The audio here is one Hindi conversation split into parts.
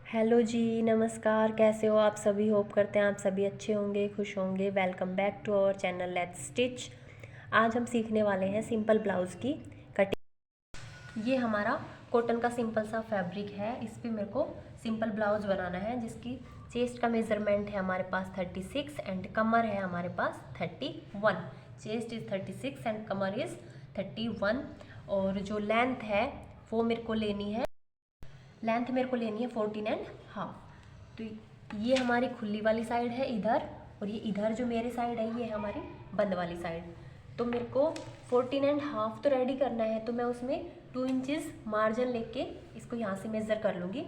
हेलो जी, नमस्कार। कैसे हो आप सभी? होप करते हैं आप सभी अच्छे होंगे, खुश होंगे। Welcome back to our channel Let's Stitch. आज हम सीखने वाले हैं सिंपल ब्लाउज़ की कटिंग। ये हमारा कॉटन का सिंपल सा फैब्रिक है। इस पे मेरे को सिंपल ब्लाउज बनाना है जिसकी चेस्ट का मेज़रमेंट है हमारे पास 36 एंड कमर है हमारे पास 31। Chest is 36 and Qamar is 31। और जो लेंथ है वो मेरे को लेनी है 14.5। तो ये हमारी खुली वाली साइड है इधर, और ये इधर जो मेरे साइड है ये हमारी बंद वाली साइड। तो मेरे को 14.5 तो रेडी करना है, तो मैं उसमें 2 इंचज़ मार्जिन लेके इसको यहाँ से मेज़र कर लूँगी।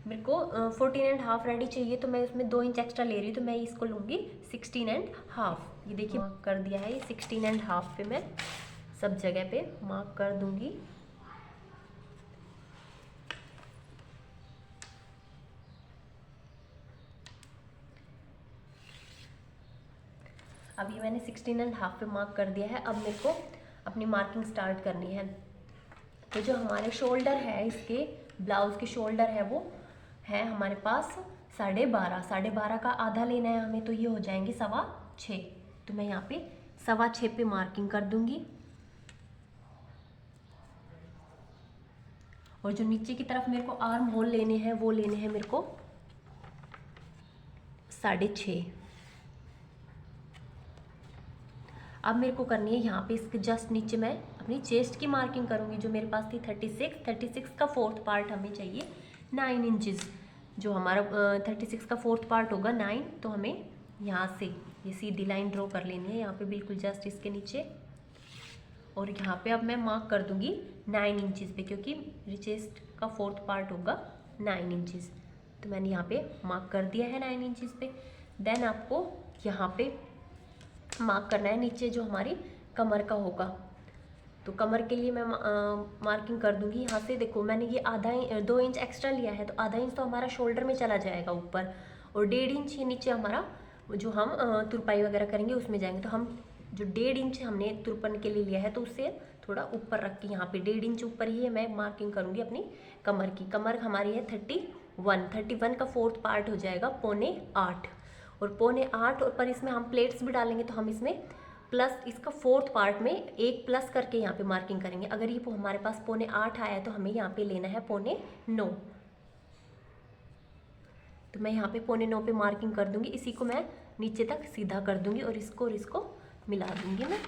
मेरे को 14.5 रेडी चाहिए, तो मैं उसमें 2 इंच एक्स्ट्रा ले रही हूँ, तो मैं इसको लूँगी 16.5। ये देखिए मार्क कर दिया है। ये 16.5 पे मैं सब जगह पे मार्क कर दूँगी। अब ये मैंने 16.5 पे मार्क कर दिया है। अब मेरे को अपनी मार्किंग स्टार्ट करनी है। तो जो हमारे शोल्डर है, इसके ब्लाउज़ के शोल्डर है वो है हमारे पास 12.5 का आधा लेना है हमें, तो ये हो जाएंगे 6.25। तो मैं यहाँ पे 6.25 पे मार्किंग कर दूंगी। और जो नीचे की तरफ मेरे को आर्म होल लेने हैं वो लेने हैं मेरे को 6.5। अब मेरे को करनी है यहाँ पे इसके जस्ट नीचे मैं अपनी चेस्ट की मार्किंग करूँगी, जो मेरे पास थी 36 का फोर्थ पार्ट हमें चाहिए 9 इंचज़। जो हमारा 36 का फोर्थ पार्ट होगा 9, तो हमें यहाँ से ये सीधी लाइन ड्रॉ कर लेनी है यहाँ पे बिल्कुल जस्ट इसके नीचे। और यहाँ पे अब मैं मार्क कर दूँगी 9 इंचज़ पे, क्योंकि मेरी चेस्ट का फोर्थ पार्ट होगा 9 इंचज़। तो मैंने यहाँ पे मार्क कर दिया है 9 इंचज़ पे। देन आपको यहाँ पे मार्क करना है नीचे जो हमारी कमर का होगा। तो कमर के लिए मैं मार्किंग कर दूंगी यहाँ से। देखो मैंने ये 2 इंच एक्स्ट्रा लिया है, तो आधा इंच तो हमारा शोल्डर में चला जाएगा ऊपर, और 1.5 इंच ये नीचे हमारा जो हम तुरपाई वगैरह करेंगे उसमें जाएंगे। तो हम जो 1.5 इंच हमने तुरपन के लिए लिया है, तो उससे थोड़ा ऊपर रख के यहाँ पे 1.5 इंच ऊपर ही मैं मार्किंग करूँगी अपनी कमर की। कमर हमारी है 31 का फोर्थ पार्ट हो जाएगा 7.25। और 7.25 और पर इसमें हम प्लेट्स भी डालेंगे, तो हम इसमें प्लस इसका फोर्थ पार्ट में एक प्लस करके यहाँ पे मार्किंग करेंगे। अगर ये हमारे पास 7.25 आया है, तो हमें यहाँ पे लेना है 9.25। तो मैं यहाँ पे 9.25 पे मार्किंग कर दूंगी। इसी को मैं नीचे तक सीधा कर दूंगी और इसको मिला दूंगी मैं।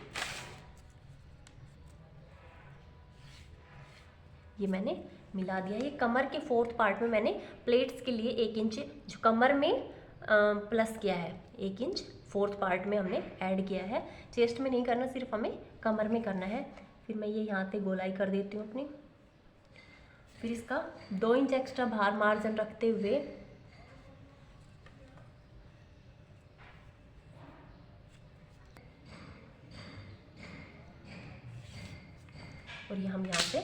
ये मैंने मिला दिया। ये कमर के फोर्थ पार्ट में मैंने प्लेट्स के लिए 1 इंच जो कमर में प्लस किया है, 1 इंच फोर्थ पार्ट में हमने ऐड किया है। चेस्ट में नहीं करना, सिर्फ हमें कमर में करना है। फिर मैं ये यहाँ से गोलाई कर देती हूँ अपनी। फिर इसका 2 इंच एक्स्ट्रा बाहर मार्जिन रखते हुए और ये हम यहाँ से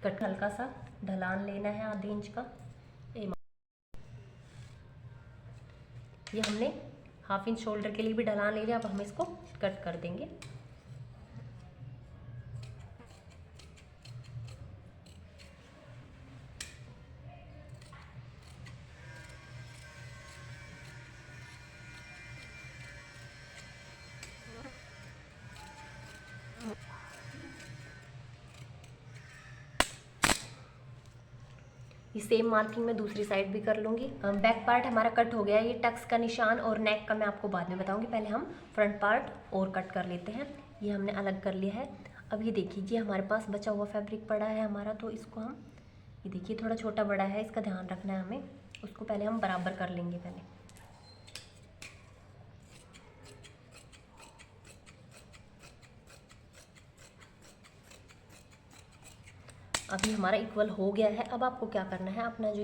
कट हल्का सा ढलान लेना है आधे इंच का। ये हमने हाफ इंच शोल्डर के लिए भी ढलान ले लिया। अब हम इसको कट कर देंगे। ये सेम मार्किंग मैं दूसरी साइड भी कर लूँगी। बैक पार्ट हमारा कट हो गया है। ये टक्स का निशान और नेक का मैं आपको बाद में बताऊँगी। पहले हम फ्रंट पार्ट और कट कर लेते हैं। ये हमने अलग कर लिया है। अब ये देखिए, ये हमारे पास बचा हुआ फैब्रिक पड़ा है हमारा, तो इसको हम ये देखिए थोड़ा छोटा बड़ा है, इसका ध्यान रखना है हमें। उसको पहले हम बराबर कर लेंगे। पहले अभी हमारा इक्वल हो गया है। अब आपको क्या करना है, अपना जो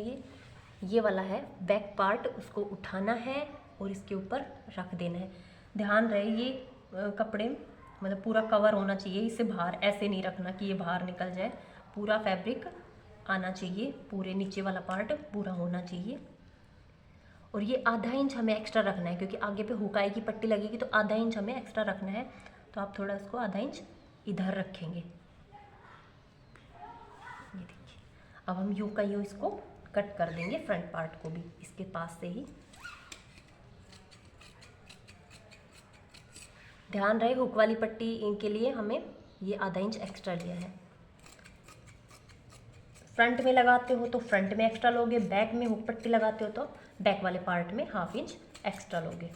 ये वाला है बैक पार्ट, उसको उठाना है और इसके ऊपर रख देना है। ध्यान रहे ये कपड़े मतलब पूरा कवर होना चाहिए, इसे बाहर ऐसे नहीं रखना कि ये बाहर निकल जाए। पूरा फैब्रिक आना चाहिए, पूरे नीचे वाला पार्ट पूरा होना चाहिए। और ये आधा इंच हमें एक्स्ट्रा रखना है, क्योंकि आगे पे हुकाई की पट्टी लगेगी, तो आधा इंच हमें एक्स्ट्रा रखना है। तो आप थोड़ा इसको आधा इंच इधर रखेंगे। ये देखिए, अब हम यूँ का यूँ इसको कट कर देंगे फ्रंट पार्ट को भी इसके पास से ही। ध्यान रहे हुक वाली पट्टी के लिए हमें ये आधा इंच एक्स्ट्रा लिया है। फ्रंट में लगाते हो तो फ्रंट में एक्स्ट्रा लोगे, बैक में हुक पट्टी लगाते हो तो बैक वाले पार्ट में ½ इंच एक्स्ट्रा लोगे।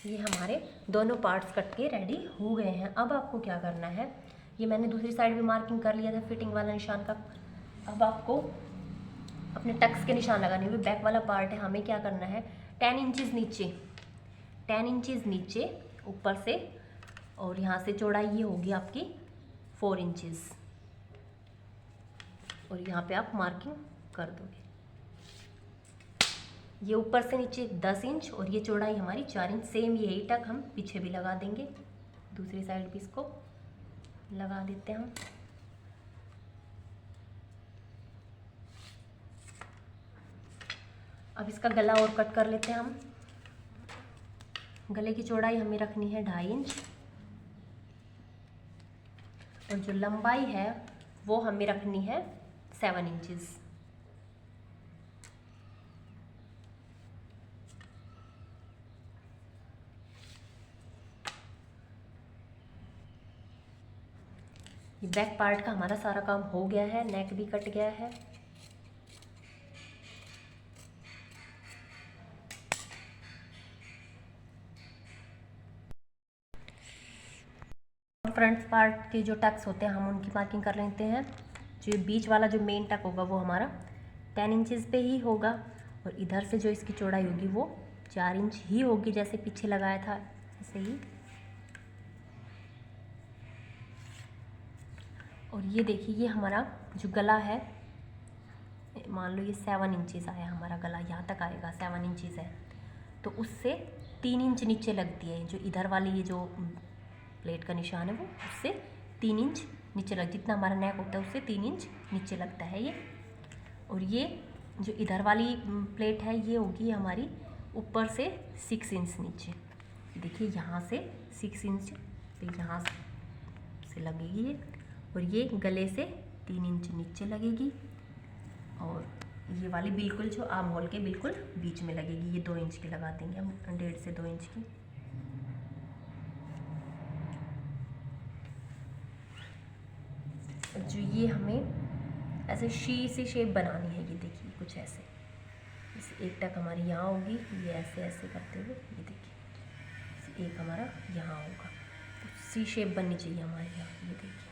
ये हमारे दोनों पार्ट्स कट के रेडी हो गए हैं। अब आपको क्या करना है, ये मैंने दूसरी साइड भी मार्किंग कर लिया था फिटिंग वाला निशान का। अब आपको अपने टक्स के निशान लगाने हुए बैक वाला पार्ट है, हमें क्या करना है 10 इंचज़ नीचे, 10 इंचज़ नीचे ऊपर से, और यहाँ से चौड़ाई ये होगी आपकी 4 इंचज़, और यहाँ पे आप मार्किंग कर दोगे। ये ऊपर से नीचे 10 इंच और ये चौड़ाई हमारी 4 इंच। सेम यही टक हम पीछे भी लगा देंगे, दूसरी साइड भी इसको लगा देते हैं हम। अब इसका गला और कट कर लेते हैं हम। गले की चौड़ाई हमें रखनी है 2.5 इंच, और जो लंबाई है वो हमें रखनी है 7 इंचज़। ये बैक पार्ट का हमारा सारा काम हो गया है, नेक भी कट गया है। फ्रंट पार्ट के जो टक्स होते हैं हम उनकी मार्किंग कर लेते हैं। जो बीच वाला जो मेन टक होगा वो हमारा 10 इंचज़ पे ही होगा, और इधर से जो इसकी चौड़ाई होगी वो 4 इंच ही होगी, जैसे पीछे लगाया था ऐसे ही। और ये देखिए ये हमारा जो गला है, मान लो ये 7 इंचज़ आया हमारा गला, यहाँ तक आएगा 7 इंचज़ है, तो उससे 3 इंच नीचे लगती है। जो इधर वाली ये जो प्लेट का निशान है वो उससे 3 इंच नीचे लग, जितना हमारा नेक होता है उससे 3 इंच नीचे लगता है ये। और ये जो इधर वाली प्लेट है ये होगी हमारी ऊपर से 6 इंच नीचे। देखिए यहाँ से 6 इंच पे यहाँ से लगेगी ये, और ये गले से 3 इंच नीचे लगेगी, और ये वाली बिल्कुल जो आर्म होल के बिल्कुल बीच में लगेगी। ये 2 इंच की लगा देंगे हम, 1.5 से 2 इंच की। जो ये हमें ऐसे शी सी शेप बनानी है, ये देखिए कुछ ऐसे, जैसे एक टक हमारी यहाँ होगी, ये ऐसे ऐसे करते हुए ये देखिए एक हमारा यहाँ होगा, तो सी शेप बननी चाहिए हमारे यहाँ, ये देखिए।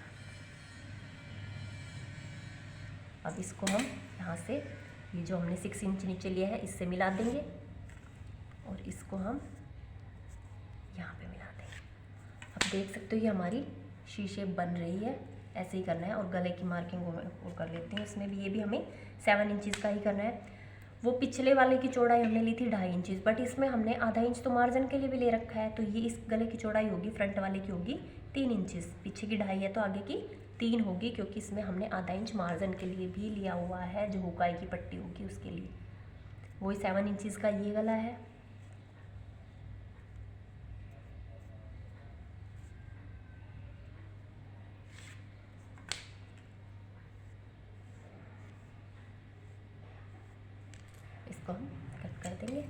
अब इसको हम यहाँ से ये जो हमने 6 इंच नीचे लिया है इससे मिला देंगे, और इसको हम यहाँ पे मिला देंगे। अब देख सकते हो ये हमारी शी शेप बन रही है, ऐसे ही करना है। और गले की मार्किंग वो कर लेते हैं, इसमें भी ये भी हमें 7 इंचज़ का ही करना है। वो पिछले वाले की चौड़ाई हमने ली थी 2.5 इंचज़, बट इसमें हमने ½ इंच तो मार्जिन के लिए भी ले रखा है, तो ये इस गले की चौड़ाई होगी फ्रंट वाले की होगी 3 इंचज़। पीछे की 2.5 है तो आगे की 3 होगी, क्योंकि इसमें हमने ½ इंच मार्जिन के लिए भी लिया हुआ है, जो हुकाई की पट्टी होगी उसके लिए। वही 7 इंचज़ का ये गला है। इसको हम कट कर देंगे।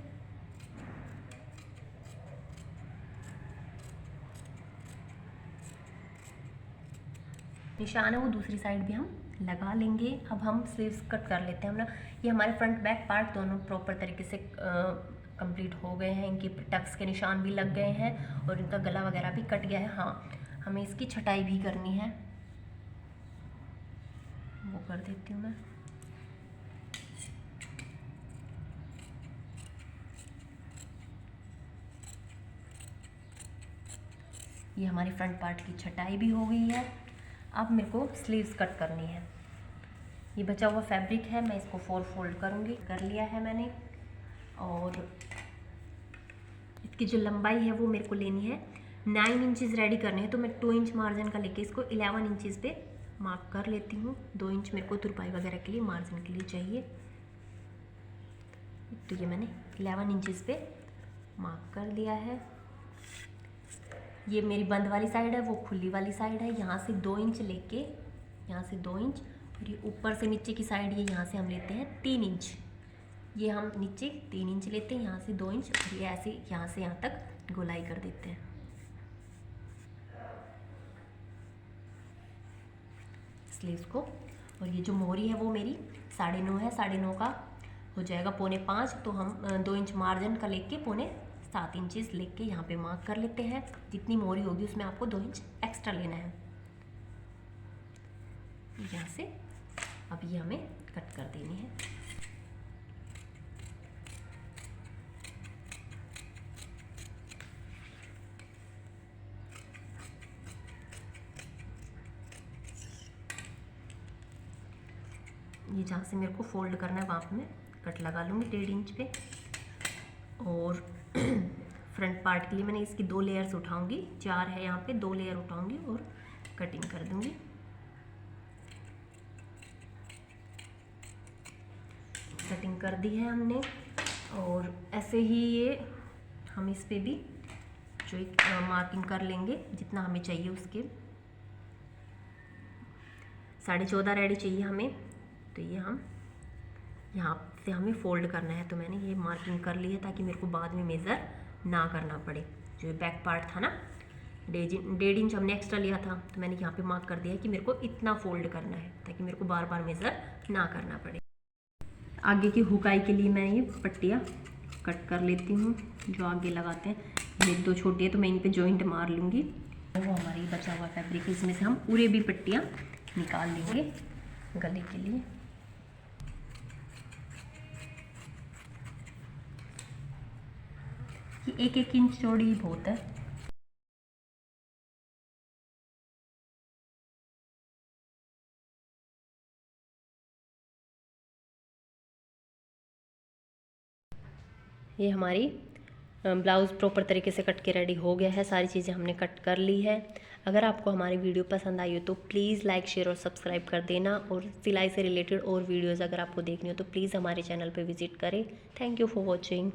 निशान है वो दूसरी साइड भी हम लगा लेंगे। अब हम स्लीव्स कट कर लेते हैं हम ना। ये हमारे फ्रंट बैक पार्ट दोनों प्रॉपर तरीके से कंप्लीट हो गए हैं, इनके टक्स के निशान भी लग गए हैं और इनका गला वगैरह भी कट गया है। हाँ, हमें इसकी छटाई भी करनी है, वो कर देती हूँ मैं। ये हमारी फ्रंट पार्ट की छटाई भी हो गई है। अब मेरे को स्लीव्स कट करनी है। ये बचा हुआ फैब्रिक है, मैं इसको 4 फोल्ड करूँगी, कर लिया है मैंने। और इसकी जो लंबाई है वो मेरे को लेनी है 9 इंचज़ रेडी करने हैं, तो मैं 2 इंच मार्जिन का लेके इसको 11 इंचज़ पे मार्क कर लेती हूँ। 2 इंच मेरे को तुरपाई वगैरह के लिए मार्जिन के लिए चाहिए, तो ये मैंने 11 इंचज़ पे मार्क कर लिया है। ये मेरी बंद वाली साइड है, वो खुली वाली साइड है। यहाँ से 2 इंच लेके, यहाँ से 2 इंच, और ये ऊपर से नीचे की साइड, ये यहाँ से हम लेते हैं 3 इंच। ये हम नीचे 3 इंच लेते हैं, यहाँ से 2 इंच, और ये ऐसे यहाँ से यहाँ तक गोलाई कर देते हैं स्लीव्स को। और ये जो मोहरी है वो मेरी 9.5 है, 9.5 का हो जाएगा 4.25, तो हम 2 इंच मार्जिन का लेके 7.25 इंचेस लेके यहाँ पे मार्क कर लेते हैं। जितनी मोहरी होगी उसमें आपको 2 इंच एक्स्ट्रा लेना है। यहाँ से अब ये हमें कट कर देनी है। ये जहाँ से मेरे को फोल्ड करना है वहाँ पे मैं कट लगा लूँगी 1.5 इंच पे। और फ्रंट पार्ट के लिए मैंने इसकी 2 लेयर्स उठाऊँगी, 4 है यहाँ पे, 2 लेयर उठाऊँगी और कटिंग कर दूँगी। कटिंग कर दी है हमने। और ऐसे ही ये हम इस पे भी जो एक मार्किंग कर लेंगे जितना हमें चाहिए उसके। 14.5 रेडी चाहिए हमें, तो ये हम यहाँ से हमें फोल्ड करना है। तो मैंने ये मार्किंग कर ली है ताकि मेरे को बाद में मेज़र ना करना पड़े। जो बैक पार्ट था ना 1.5 इंच हमने एक्स्ट्रा लिया था, तो मैंने यहाँ पे मार्क कर दिया है कि मेरे को इतना फोल्ड करना है ताकि मेरे को बार बार मेज़र ना करना पड़े। आगे की हुकाई के लिए मैं ये पट्टियाँ कट कर लेती हूँ जो आगे लगाते हैं। मेरी 2 छोटी है तो मैं इन पे जॉइंट मार लूँगी। वो हमारी बचा हुआ फैब्रिक है, इसमें से हम पूरे भी पट्टियाँ निकाल लेंगे गले के लिए। ये 1-1 इंच चौड़ी ही बहुत है। ये हमारी ब्लाउज़ प्रॉपर तरीके से कट के रेडी हो गया है। सारी चीज़ें हमने कट कर ली है। अगर आपको हमारी वीडियो पसंद आई हो तो प्लीज़ लाइक, शेयर और सब्सक्राइब कर देना। और सिलाई से रिलेटेड और वीडियोज़ अगर आपको देखनी हो तो प्लीज़ हमारे चैनल पे विज़िट करें। Thank you for watching.